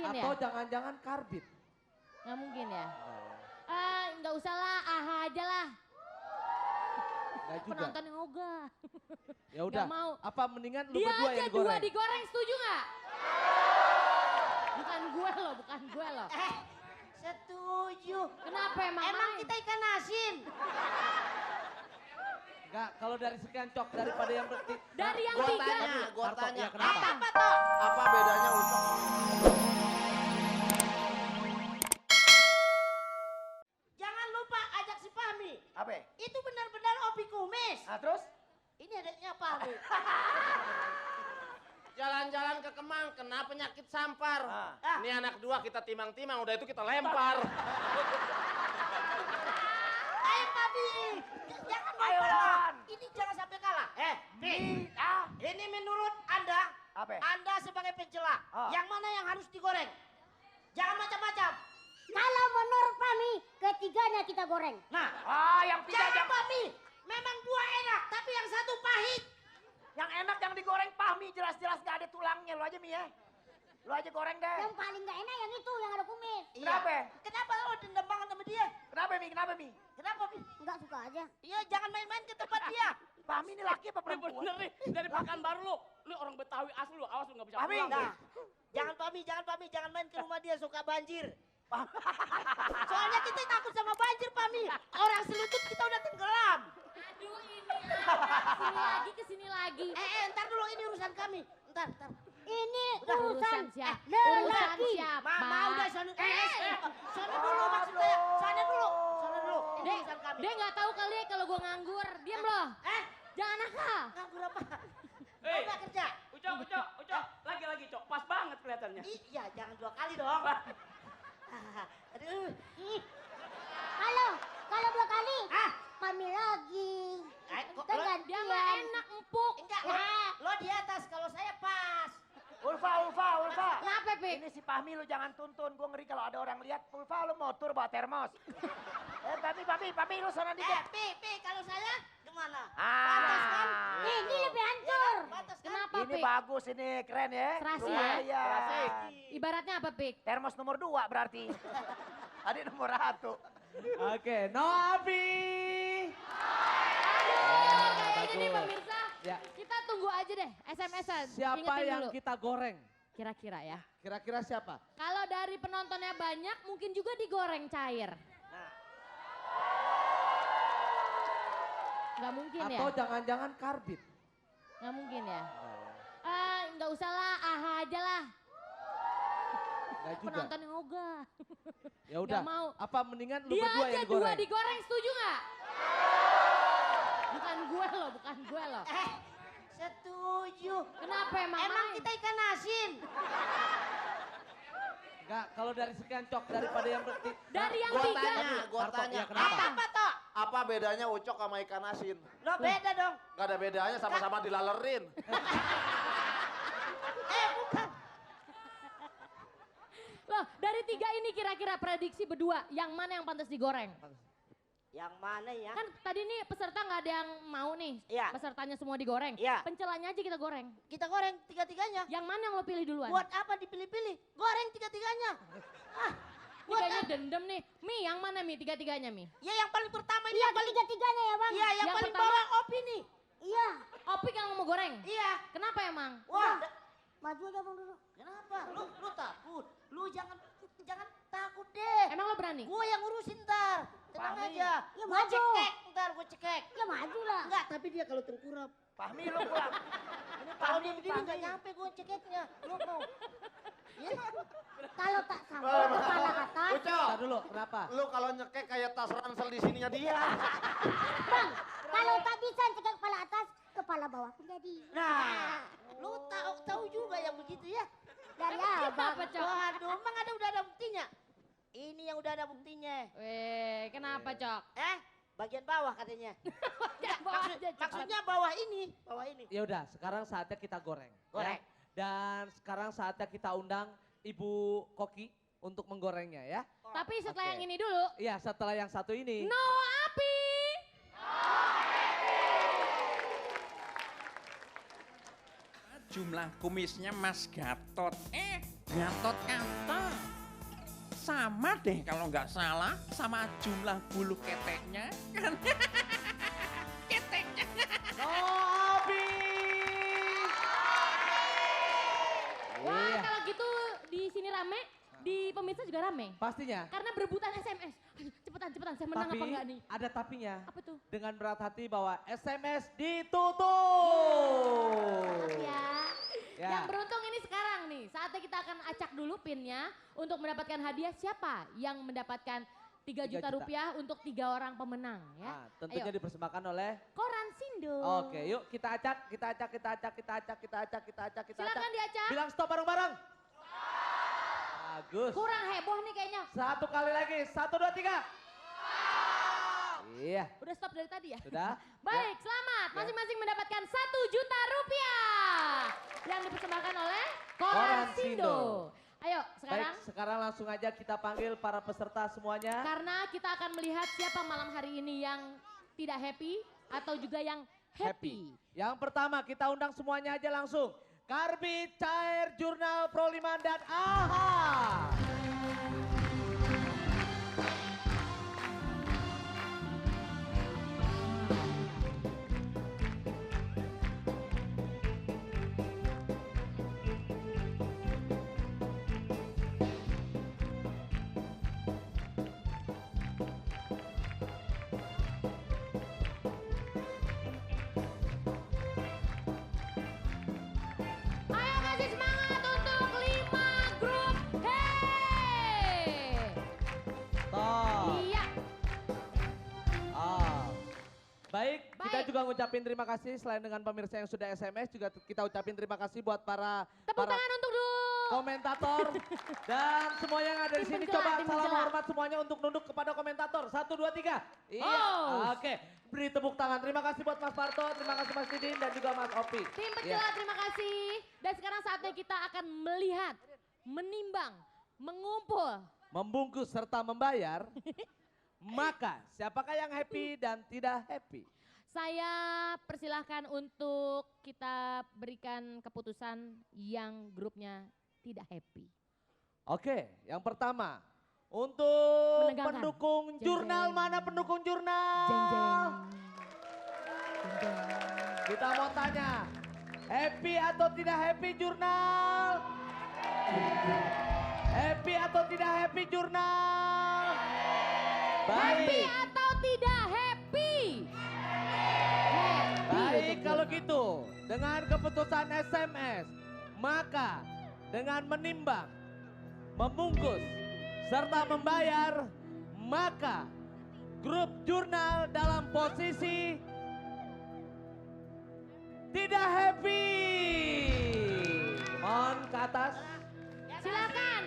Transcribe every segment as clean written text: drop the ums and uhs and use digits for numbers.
mungkin ya? Atau jangan-jangan karbit? Nggak mungkin ya? Nggak usah lah, aha aja lah. Nggak juga. Penonton yang ogah. Ya udah. Nggak mau. Apa mendingan lu Dia berdua aja yang dua goreng? digoreng, setuju nggak? Bukan gue loh, bukan gue loh. Setuju. Kenapa emang? Emang kita ikan asin. Enggak, kalau dari sekian cok daripada yang berarti. Dari yang Gua tiga. tanya, gua Tarto, tanya. ya kenapa? Apa toh? Apa bedanya ucok? Jangan lupa ajak si Fahmi. Apa? Itu benar-benar Opi Kumis. Nah terus? Ini adiknya Fahmi. Jalan-jalan ke Kemang, kena penyakit sampar. Ah. Ini anak dua kita timang-timang, udah itu kita lempar. Ayo Fahmi. Jangan Ayo, lupa. Lan. Ini jangan sampai kalah. Pi. Ini menurut Anda. Apa? Anda sebagai pencela. Ah. Yang mana yang harus digoreng? Jangan macam-macam. Kalau menurut kami, ketiganya kita goreng. Nah, Yang tiga jangan Fahmi. Memang dua enak, tapi yang satu pahit. Yang enak yang digoreng Fahmi, jelas-jelas gak ada tulangnya. Lu aja Mi ya. Lu aja goreng deh. Yang paling gak enak yang itu, yang ada kumis. Kenapa? Iya. Kenapa lo dendam banget sama dia? Kenapa Mi? Kenapa Mi? Kenapa, Pi? Enggak suka aja. Iya, jangan main-main ke tempat dia. Fahmi ini laki apa Ini perempuan? bener nih, dari Pekanbaru lu. Lu orang Betawi asli lu, awas lu gak bisa Fahmi, pulang. Nah, jangan Fahmi, jangan main ke rumah dia suka banjir. Soalnya kita takut sama banjir, Fahmi. Orang selutut kita udah tenggelam. Aduh ini. Kesini lagi. Ntar dulu ini urusan kami. Ntar. Ini Udah, urusan siapa? lelaki. Urusan siapa? Udah, sono. Sono dulu maksud saya. Sono dulu. Ini Dek, urusan kami. dia nggak tahu kali ya kalau gue nganggur. Diam loh. Jangan nakal. Nganggur apa? Hei. Udah kerja. Ucok. Lagi, Cok. Pas banget kelihatannya. Iya, jangan 2 kali dong. Aduh. Kalau 2 kali, Ah, kami lagi. kok Kan lo- Dia gantian. mah enak empuk. enggak, lo di atas, kalau saya pas. Ulfa. Kenapa, Pik? Ini si Fahmi lu jangan tuntun. Gue ngeri kalau ada orang lihat. Ulfa lu motor bawa termos. Fahmi lu sana dikit. Pi, kalau saya gimana? Ah. Pantas kan? Ini lebih hancur. Pantas kan? Kenapa, Ini Pik? bagus ini, keren ya. Serasi Rumah, ya? Iya. Ibaratnya apa, Pik? Termos nomor 2 berarti. Tadi nomor 1. Oke, Noabi. Kayaknya nih pemirsa, Ya. kita tunggu aja deh SMS-an. Siapa Ingetin yang dulu. kita goreng? Kira-kira ya. Kira-kira siapa? Kalau dari penontonnya banyak, mungkin juga digoreng cair. Nggak mungkin ya? Atau jangan-jangan karbit? Nggak mungkin ya? Nggak usah lah, aha aja lah. Nggak juga. Penonton yang ogah. Ya udah. Nggak mau. Apa mendingan lu Dia berdua aja yang dua goreng? digoreng, setuju nggak? Bukan gue loh, bukan gue loh. Setuju. Kenapa emang? Emang main? kita ikan asin. Enggak, kalau dari sekian cok daripada yang berarti. Dari yang Gua tiga. tanya, gua Tarto, tanya. ya kenapa? Apa toh? Apa bedanya ucok sama ikan asin? Lo beda dong. Gak ada bedanya, sama-sama dilalerin. Bukan. Loh, dari tiga ini kira-kira prediksi berdua, yang mana yang pantas digoreng? Yang mana ya? Kan tadi nih peserta nggak ada yang mau nih, Iya. pesertanya semua digoreng. Iya. Pencelanya aja kita goreng. Kita goreng tiga-tiganya. Yang mana yang lo pilih duluan? Buat apa dipilih-pilih? Goreng tiga-tiganya. Buat Kayaknya apa? dendam nih. Mi, yang mana Mi? Tiga-tiganya Mi? Ya yang paling pertama ini Iya, yang paling ketiga-tiganya ya bang. Iya, yang Yang paling pertama- bawah Opi nih. Iya. Opik yang mau goreng? Iya. Kenapa emang? Wah, Maju aja bang dulu. kenapa? Lu takut. Lu jangan takut deh. Emang lo berani? Gua yang ngurusin ntar. Tenang Fahmi. aja. Ya, Gua maju. cekek ntar, gua cekek. Ya maju lah. Enggak, tapi dia kalau tengkurap. Fahmi lu pulang. Ini Kalau Fahmi, dia begini Fahmi. nggak nyampe gua cekeknya. Lu mau? Ya. Kalau tak sampai kepala atas. Ucok, Ntar dulu, kenapa? lu kalau nyekek kayak tas ransel di sininya dia. Bang, kalau tak bisa cekek kepala atas, kepala bawah pun jadi. Nah, lu tahu juga yang begitu ya? Dari Kenapa, abang. Cok? Waduh, emang udah ada buktinya. Ini yang udah ada buktinya. Kenapa, Cok? Bagian bawah katanya. Jangan bawa aja, Cok. Maksudnya bawah ini, bawah ini. Ya udah, sekarang saatnya kita goreng. Goreng. Ya. Dan sekarang saatnya kita undang Ibu Koki untuk menggorengnya ya. Tapi setelah Oke. yang ini dulu. Iya, setelah yang satu ini. No api. Jumlah kumisnya Mas Gatot. Gatot Kaca. Sama deh kalau nggak salah sama jumlah bulu keteknya kan. Keteknya. Habis. Wah, Iya, kalau gitu di sini rame, di pemirsa juga rame. pastinya. Karena berebutan SMS. Aduh, cepetan, saya menang Tapi apa enggak nih? ada tapinya. Apa tuh? Dengan berat hati bahwa SMS ditutup. Ya. Ya. Yang beruntung ini sekarang nih, saatnya kita akan acak dulu pinnya untuk mendapatkan hadiah. Siapa yang mendapatkan 3 juta juta. rupiah untuk 3 orang pemenang ya. Nah, tentunya Ayo. dipersembahkan oleh. Koran Sindo. Oke, yuk kita acak. Silakan diacak. Bilang stop bareng-bareng. Bagus. Kurang heboh nih kayaknya. Satu kali lagi. 1, 2, 3. Iya, Udah stop dari tadi ya? sudah. Baik, selamat. Ya. Masing-masing mendapatkan 1 juta rupiah. Yang dipersembahkan oleh Koran Koran Sindo. Sindo. Ayo, sekarang. Baik, sekarang langsung aja kita panggil para peserta semuanya. Karena kita akan melihat siapa malam hari ini yang tidak happy atau juga yang happy. Yang pertama kita undang semuanya aja langsung. Karbit, Cair, Jurnal, Proliman, dan AHA. Ayo kasih semangat untuk 5 grup. Hey! Toh. Iya. Baik, kita Baik. juga ngucapin terima kasih selain dengan pemirsa yang sudah SMS juga kita ucapin terima kasih buat para Tepuk tangan untuk komentator dan semua yang ada di Tim sini. penjelah, Coba tim salam penjelah. hormat semuanya untuk nunduk kepada komentator. 1, 2, 3. Iya. Oh. Oke, beri tepuk tangan. Terima kasih buat Mas Parto, terima kasih Mas Didin dan juga Mas Opi. tim Iya. penjelah, terima kasih. Dan sekarang saatnya kita akan melihat, menimbang, mengumpul. Membungkus serta membayar. Maka siapakah yang happy dan tidak happy? Saya persilahkan untuk kita berikan keputusan yang grupnya tidak happy. Oke, yang pertama untuk Menegangkan. pendukung Jeng, jurnal, jeng. mana pendukung jurnal? Jeng jeng. Jeng jeng. Kita mau tanya, happy atau tidak happy jurnal? Happy atau tidak happy jurnal? Happy Baik, atau tidak happy? Happy baik untuk kalau jurnal. gitu. Dengan keputusan SMS, maka dengan menimbang, membungkus, serta membayar, maka grup jurnal dalam posisi tidak happy. Mohon ke atas. Silakan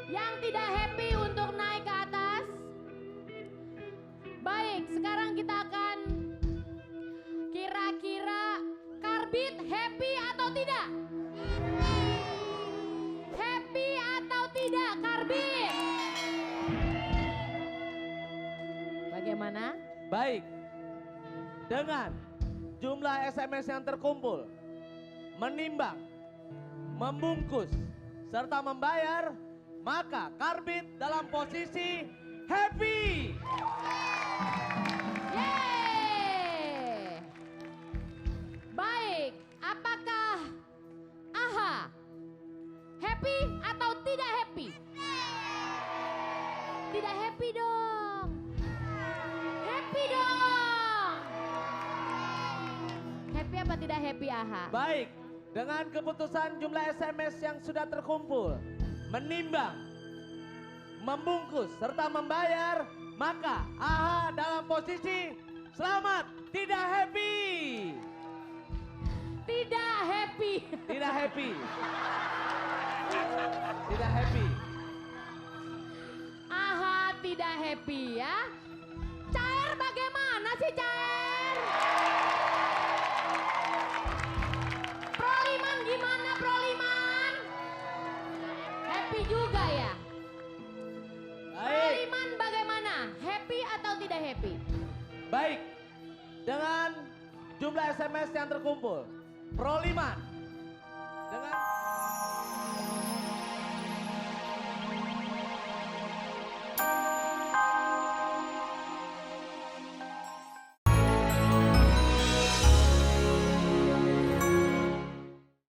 yang tidak happy untuk naik ke atas. Baik, sekarang kita akan kira-kira Karbit happy atau tidak? Happy atau tidak Karbit? Bagaimana? Baik, dengan jumlah SMS yang terkumpul, menimbang, membungkus, serta membayar, maka Karbit dalam posisi happy. Yeay! Baik, apakah AHA happy atau tidak happy? Tidak happy dong. Happy dong. Happy apa tidak happy AHA? Baik, dengan keputusan jumlah SMS yang sudah terkumpul, menimbang, membungkus, serta membayar, maka AHA dalam posisi selamat, tidak happy. Tidak happy. Tidak happy. Tidak happy. AHA tidak happy ya. Cair bagaimana sih Cair? Proliman gimana Proliman? Happy juga ya? Baik, Proliman bagaimana? Happy atau tidak happy? baik. Dengan jumlah SMS yang terkumpul, Proliman dengan